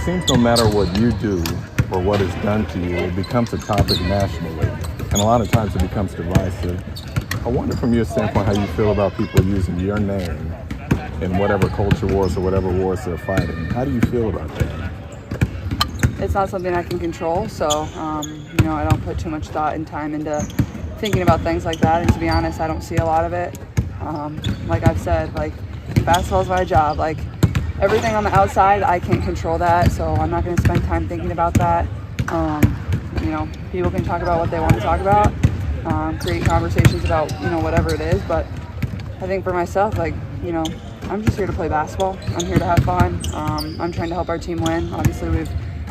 seems no matter what you do or what is done to you, it becomes a topic nationally. And a lot of times it becomes divisive. I wonder from your standpoint how you feel about people using your name in whatever culture wars or whatever wars they're fighting. How do you feel about that? It's not something I can control, so I don't put too much thought and time into thinking about things like that. And to be honest, I don't see a lot of it. Like I've said, basketball is my job. Everything on the outside, I can't control that, so I'm not going to spend time thinking about that. People can talk about what they want to talk about, create conversations about whatever it is. But I think for myself, I'm just here to play basketball. I'm here to have fun. I'm trying to help our team win. Obviously,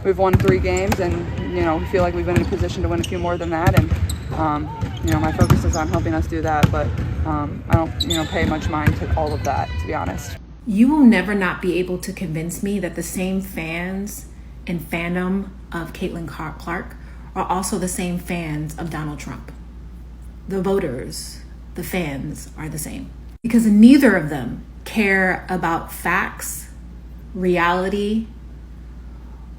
we've won 3 games, and we feel like we've been in a position to win a few more than that. And my focus is on helping us do that. But I don't pay much mind to all of that, to be honest. You will never not be able to convince me that the same fans and fandom of Caitlin Clark are also the same fans of Donald Trump. The voters, the fans are the same. Because neither of them care about facts, reality,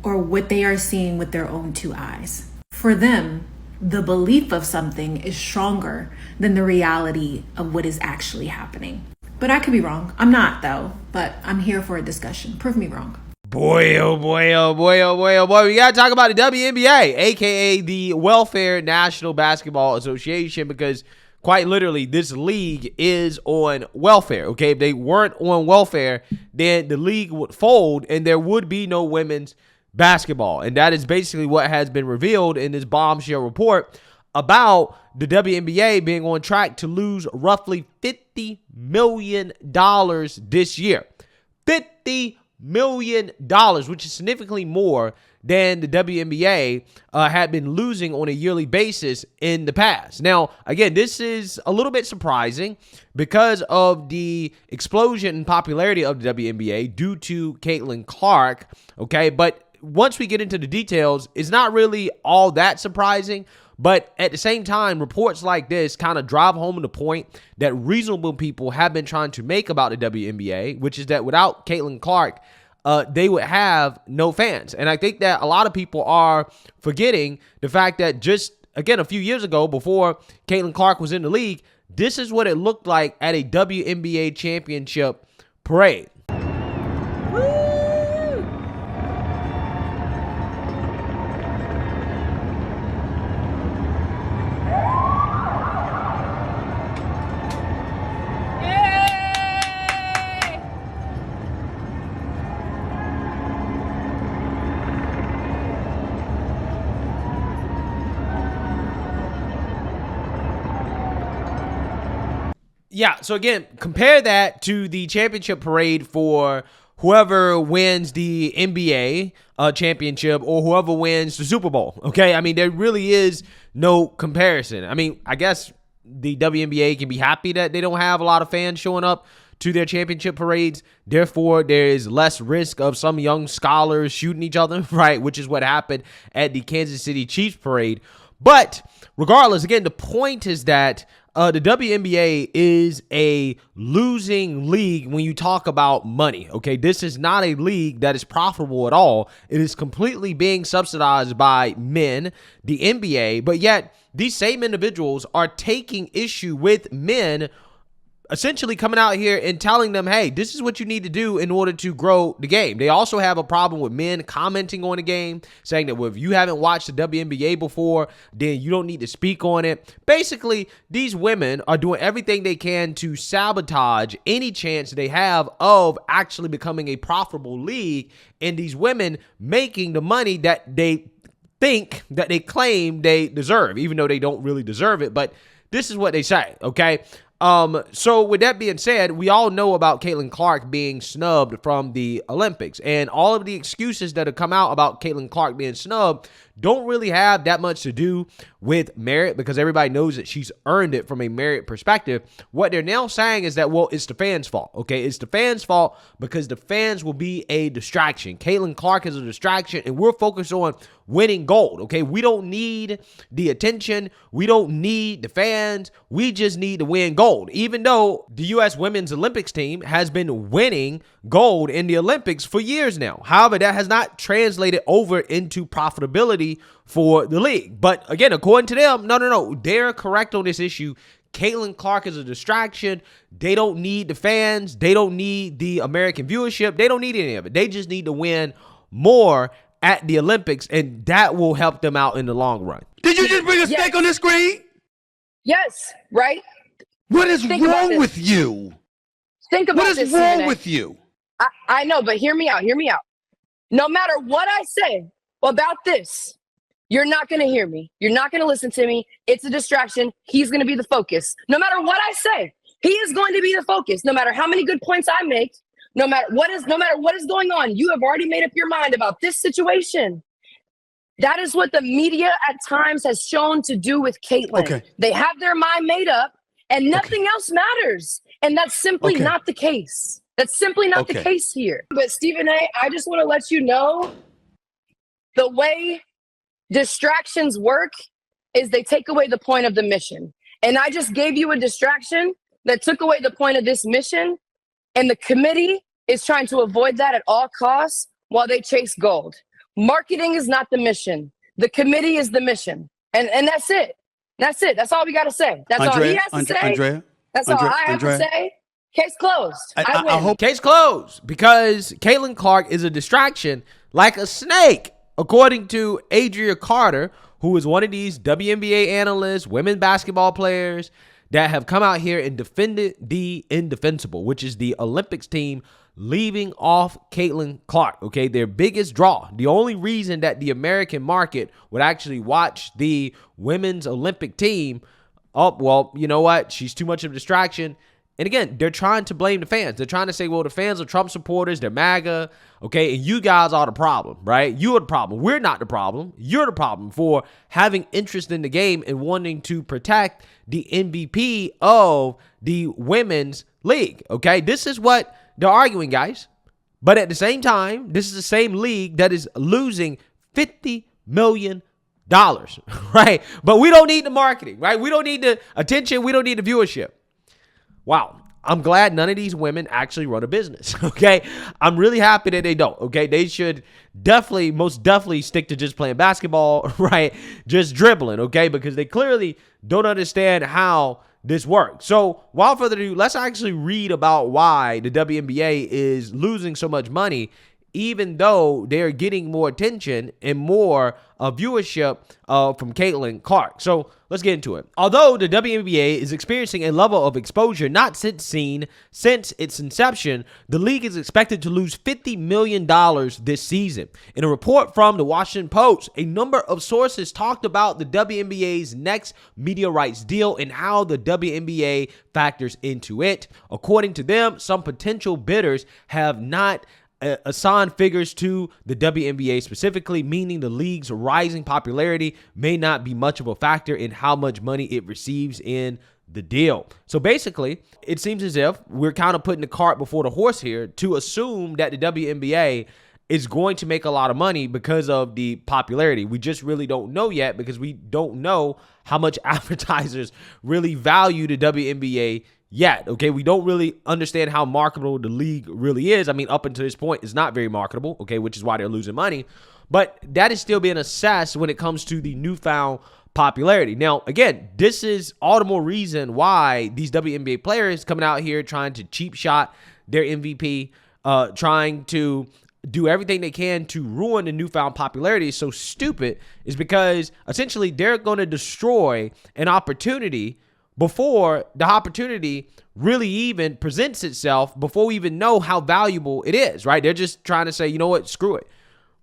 or what they are seeing with their own 2 eyes. For them, the belief of something is stronger than the reality of what is actually happening. But I could be wrong. I'm not, though. But I'm here for a discussion. Prove me wrong. Boy, oh boy, oh boy, oh boy, oh boy. We got to talk about the WNBA, a.k.a. the Welfare National Basketball Association, because quite literally, this league is on welfare, okay? If they weren't on welfare, then the league would fold and there would be no women's basketball. And that is basically what has been revealed in this bombshell report about the WNBA being on track to lose roughly $50 million this year. $50 million, which is significantly more than the WNBA had been losing on a yearly basis in the past. Now, again, this is a little bit surprising because of the explosion in popularity of the WNBA due to Caitlin Clark, okay? But once we get into the details, it's not really all that surprising. But at the same time, reports like this kind of drive home the point that reasonable people have been trying to make about the WNBA, which is that without Caitlin Clark, they would have no fans. And I think that a lot of people are forgetting the fact that just, again, a few years ago, before Caitlin Clark was in the league, this is what it looked like at a WNBA championship parade. Yeah, so again, compare that to the championship parade for whoever wins the NBA championship or whoever wins the Super Bowl, okay? I mean, there really is no comparison. I mean, I guess the WNBA can be happy that they don't have a lot of fans showing up to their championship parades. Therefore, there is less risk of some young scholars shooting each other, right? Which is what happened at the Kansas City Chiefs parade. But regardless, again, the point is that the WNBA is a losing league when you talk about money, okay? This is not a league that is profitable at all. It is completely being subsidized by men, the NBA, but yet these same individuals are taking issue with men essentially coming out here and telling them, hey, this is what you need to do in order to grow the game. They also have a problem with men commenting on the game, saying that, well, if you haven't watched the WNBA before, then you don't need to speak on it. Basically, these women are doing everything they can to sabotage any chance they have of actually becoming a profitable league, and these women making the money that they think, that they claim they deserve, even though they don't really deserve it. But this is what they say, okay? So with that being said, we all know about Caitlin Clark being snubbed from the Olympics, and all of the excuses that have come out about Caitlin Clark being snubbed don't really have that much to do with merit, because everybody knows that she's earned it from a merit perspective. What they're now saying is that, well, it's the fans' fault, okay? It's the fans' fault because the fans will be a distraction. Caitlin Clark is a distraction, and we're focused on winning gold, okay? We don't need the attention. We don't need the fans. We just need to win gold. gold, even though the U.S. women's Olympics team has been winning gold in the Olympics for years now. However, that has not translated over into profitability for the league. But again, according to them, no, they're correct on this issue. Caitlin Clark is a distraction. They don't need the fans. They don't need the American viewership. They don't need any of it. They just need to win more at the Olympics, and that will help them out in the long run. Did you just bring a steak on the screen? Yes, right? What is wrong with you? Think about this. What is wrong with you? I know, but hear me out. No matter what I say about this, you're not going to hear me. You're not going to listen to me. It's a distraction. He's going to be the focus. No matter what I say, he is going to be the focus. No matter how many good points I make, no matter what is going on, you have already made up your mind about this situation. That is what the media at times has shown to do with Caitlin. Okay. They have their mind made up and nothing else matters. And that's simply not the case. That's simply not the case here. But Stephen A., I just want to let you know the way distractions work is they take away the point of the mission. And I just gave you a distraction that took away the point of this mission. And the committee is trying to avoid that at all costs while they chase gold. Marketing is not the mission. The committee is the mission. And that's it. That's it. That's all we got to say. That's all he has to say. Andrea, that's all I have to say. Case closed. I win. I hope Case closed, because Caitlin Clark is a distraction like a snake, according to Adria Carter, who is one of these WNBA analysts, women basketball players that have come out here and defended the indefensible, which is the Olympics team leaving off Caitlin Clark, okay? Their biggest draw. The only reason that the American market would actually watch the women's Olympic team, oh, well, you know what? She's too much of a distraction. And again, they're trying to blame the fans. They're trying to say, well, the fans are Trump supporters, they're MAGA, okay? And you guys are the problem, right? You are the problem. We're not the problem. You're the problem for having interest in the game and wanting to protect the MVP of the women's league, okay? This is what they're arguing, guys. But at the same time, this is the same league that is losing $50 million, right? But we don't need the marketing, right? We don't need the attention. We don't need the viewership. Wow. I'm glad none of these women actually run a business, okay? I'm really happy that they don't, okay? They should most definitely stick to just playing basketball, right? Just dribbling, okay? Because they clearly don't understand how this works. So, without further ado, let's actually read about why the WNBA is losing so much money, even though they're getting more attention and more viewership from Caitlin Clark. So let's get into it. Although the WNBA is experiencing a level of exposure not seen since its inception, the league is expected to lose $50 million this season. In a report from the Washington Post, a number of sources talked about the WNBA's next media rights deal and how the WNBA factors into it. According to them, some potential bidders have not assigned figures to the WNBA specifically, meaning the league's rising popularity may not be much of a factor in how much money it receives in the deal. So basically, it seems as if we're kind of putting the cart before the horse here to assume that the WNBA is going to make a lot of money because of the popularity. We just really don't know yet because we don't know how much advertisers really value the WNBA yet, okay? We don't really understand how marketable the league really is. I mean, up until this point, it's not very marketable, okay, which is why they're losing money. But that is still being assessed when it comes to the newfound popularity. Now, again, this is all the more reason why these WNBA players coming out here trying to cheap shot their MVP, trying to do everything they can to ruin the newfound popularity is so stupid, is because essentially they're going to destroy an opportunity before the opportunity really even presents itself, before we even know how valuable it is, right? They're just trying to say, you know what, screw it.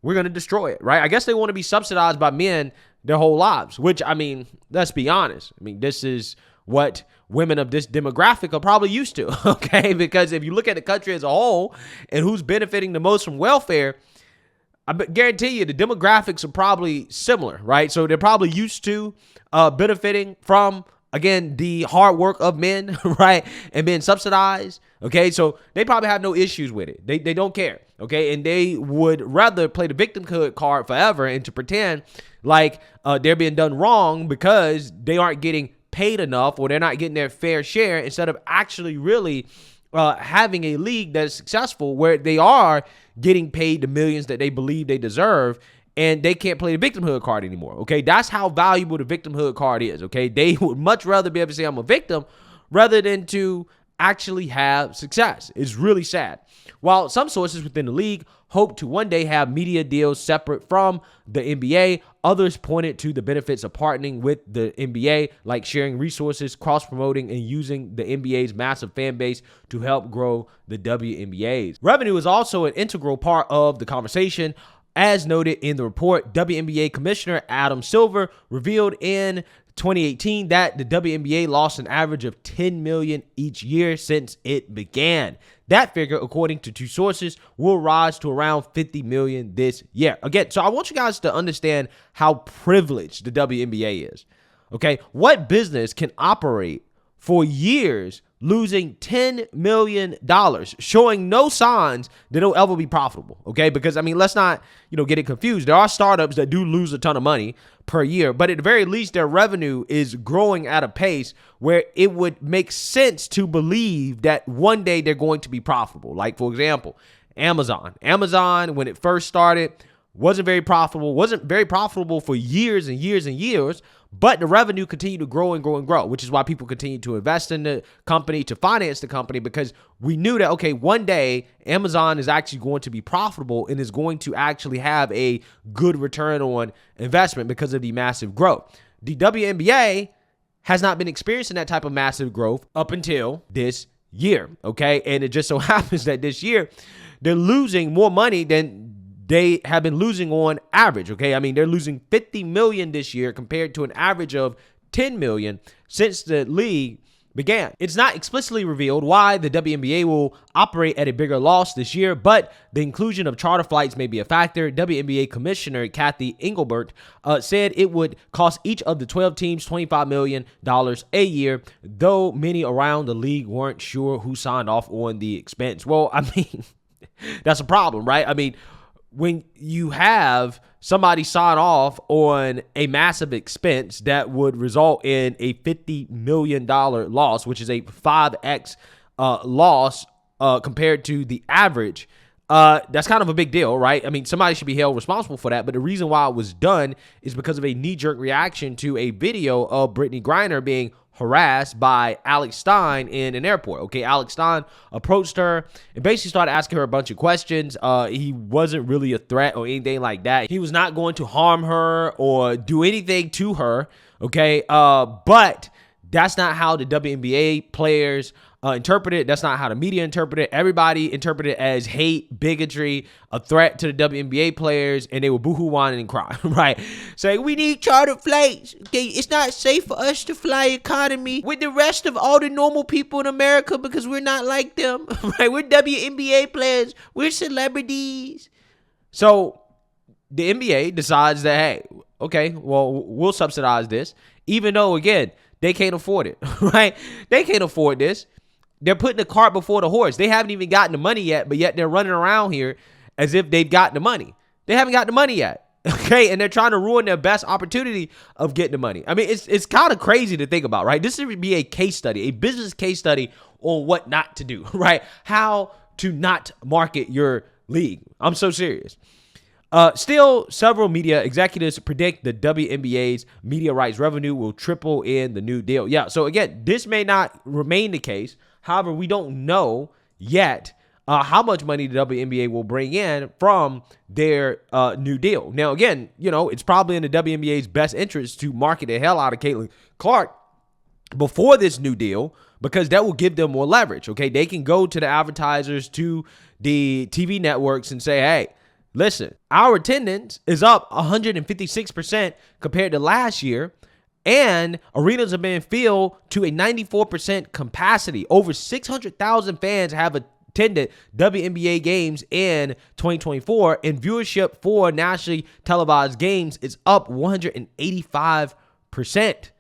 We're going to destroy it, right? I guess they want to be subsidized by men their whole lives, which, I mean, let's be honest. I mean, this is what women of this demographic are probably used to, okay? Because if you look at the country as a whole and who's benefiting the most from welfare, I guarantee you the demographics are probably similar, right? So they're probably used to benefiting from, again, the hard work of men, right? And being subsidized, okay? So they probably have no issues with it. They don't care, okay? And they would rather play the victimhood card forever and to pretend like they're being done wrong because they aren't getting paid enough or they're not getting their fair share instead of actually really having a league that is successful where they are getting paid the millions that they believe they deserve, and they can't play the victimhood card anymore. Okay, that's how valuable the victimhood card is. Okay, they would much rather be able to say I'm a victim rather than to actually have success. It's really sad. While some sources within the league hope to one day have media deals separate from the NBA, others pointed to the benefits of partnering with the NBA, like sharing resources, cross-promoting, and using the NBA's massive fan base to help grow the WNBA's. Revenue is also an integral part of the conversation. As noted in the report, WNBA Commissioner Adam Silver revealed in 2018 that the WNBA lost an average of $10 million each year since it began. That figure, according to two sources, will rise to around $50 million this year. Again, so I want you guys to understand how privileged the WNBA is. Okay, what business can operate for years losing $10 million, showing no signs that it'll ever be profitable? Okay, because I mean, let's not, get it confused. There are startups that do lose a ton of money per year, but at the very least, their revenue is growing at a pace where it would make sense to believe that one day they're going to be profitable. Like, for example, Amazon. Amazon, when it first started, wasn't very profitable for years and years and years, but the revenue continued to grow and grow and grow, which is why people continue to invest in the company, to finance the company, because we knew that, okay, one day Amazon is actually going to be profitable and is going to actually have a good return on investment because of the massive growth. The WNBA has not been experiencing that type of massive growth up until this year, okay? And it just so happens that this year they're losing more money than they have been losing on average, okay? I mean, they're losing $50 million this year compared to an average of $10 million since the league began. It's not explicitly revealed why the WNBA will operate at a bigger loss this year, but the inclusion of charter flights may be a factor. WNBA Commissioner Kathy Engelbert said it would cost each of the 12 teams $25 million a year, though many around the league weren't sure who signed off on the expense. Well, I mean, that's a problem, right? I mean, when you have somebody sign off on a massive expense that would result in a $50 million loss, which is a 5x loss compared to the average, that's kind of a big deal, right? I mean, somebody should be held responsible for that. But the reason why it was done is because of a knee-jerk reaction to a video of Brittany Griner being harassed by Alex Stein in an airport. Okay, Alex Stein approached her and basically started asking her a bunch of questions. He wasn't really a threat or anything like that. He was not going to harm her or do anything to her. Okay, but that's not how the WNBA players interpret it. That's not how the media interpret it. Everybody interpreted it as hate, bigotry, a threat to the WNBA players, and they were boohoo whining and crying, right? Saying, we need charter flights. Okay, it's not safe for us to fly economy with the rest of all the normal people in America because we're not like them, right? We're WNBA players. We're celebrities. So the NBA decides that, hey, okay, well, we'll subsidize this, even though, again, they can't afford it, right? They can't afford this. They're putting the cart before the horse. They haven't even gotten the money yet, but yet they're running around here as if they've got the money. They haven't got the money yet, okay? And they're trying to ruin their best opportunity of getting the money. I mean, it's kind of crazy to think about, right? This would be a case study, a business case study on what not to do, right? How to not market your league. I'm so serious. Still, several media executives predict the WNBA's media rights revenue will triple in the new deal. Yeah, so again, this may not remain the case. However, we don't know yet how much money the WNBA will bring in from their new deal. Now, again, it's probably in the WNBA's best interest to market the hell out of Caitlin Clark before this new deal, because that will give them more leverage, okay? They can go to the advertisers, to the TV networks and say, hey, listen, our attendance is up 156% compared to last year, and arenas have been filled to a 94% capacity. Over 600,000 fans have attended WNBA games in 2024, and viewership for nationally televised games is up 185%.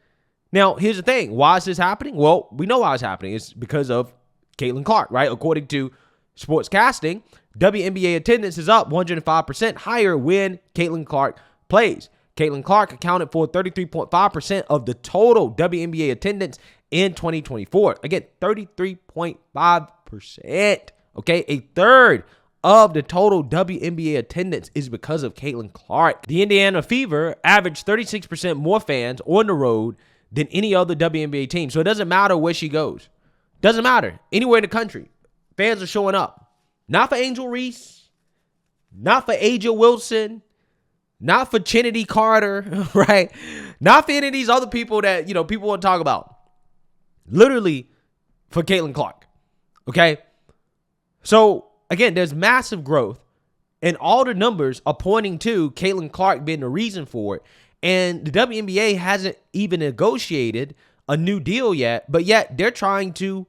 Now, here's the thing. Why is this happening? Well, we know why it's happening. It's because of Caitlin Clark, right? According to Sportscasting, WNBA attendance is up 105% higher when Caitlin Clark plays. Caitlin Clark accounted for 33.5% of the total WNBA attendance in 2024. Again, 33.5%. Okay, a third of the total WNBA attendance is because of Caitlin Clark. The Indiana Fever averaged 36% more fans on the road than any other WNBA team. So it doesn't matter where she goes. Doesn't matter. Anywhere in the country, fans are showing up. Not for Angel Reese, not for Aja Wilson, not for Kennedy Carter, right? Not for any of these other people that, people want to talk about. Literally for Caitlin Clark. Okay? So, again, there's massive growth, and all the numbers are pointing to Caitlin Clark being the reason for it. And the WNBA hasn't even negotiated a new deal yet, but yet they're trying to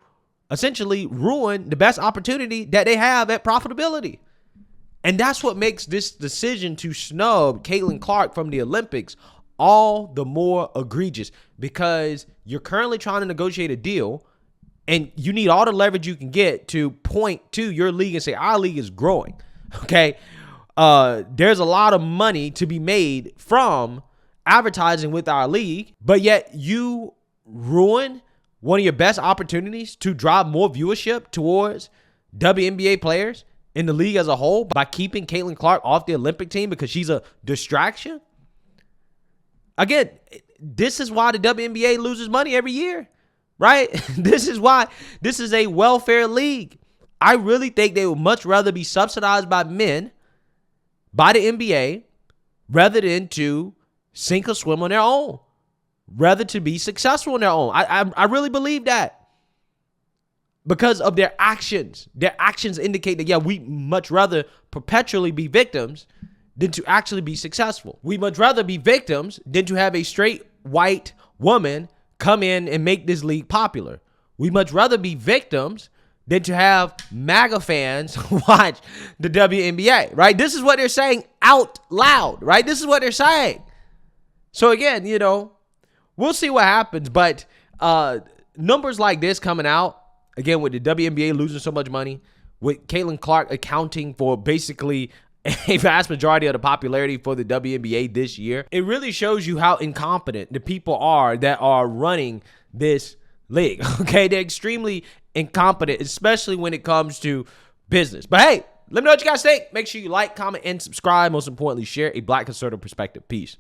essentially ruin the best opportunity that they have at profitability. And that's what makes this decision to snub Caitlin Clark from the Olympics all the more egregious, because you're currently trying to negotiate a deal and you need all the leverage you can get to point to your league and say, our league is growing. Okay. There's a lot of money to be made from advertising with our league, but yet you ruin one of your best opportunities to drive more viewership towards WNBA players in the league as a whole by keeping Caitlin Clark off the Olympic team because she's a distraction. Again, this is why the WNBA loses money every year, right? This is why this is a welfare league. I really think they would much rather be subsidized by men, by the NBA, rather than to sink or swim on their own, rather to be successful on their own. I really believe that because of their actions. Their actions indicate that, yeah, we much rather perpetually be victims than to actually be successful. We much rather be victims than to have a straight white woman come in and make this league popular. We much rather be victims than to have MAGA fans watch the WNBA, right? This is what they're saying out loud, right? This is what they're saying. So again, we'll see what happens, but numbers like this coming out, again, with the WNBA losing so much money, with Caitlin Clark accounting for basically a vast majority of the popularity for the WNBA this year, it really shows you how incompetent the people are that are running this league. Okay, they're extremely incompetent, especially when it comes to business. But hey, let me know what you guys think. Make sure you like, comment, and subscribe. Most importantly, share a Black conservative perspective. Peace.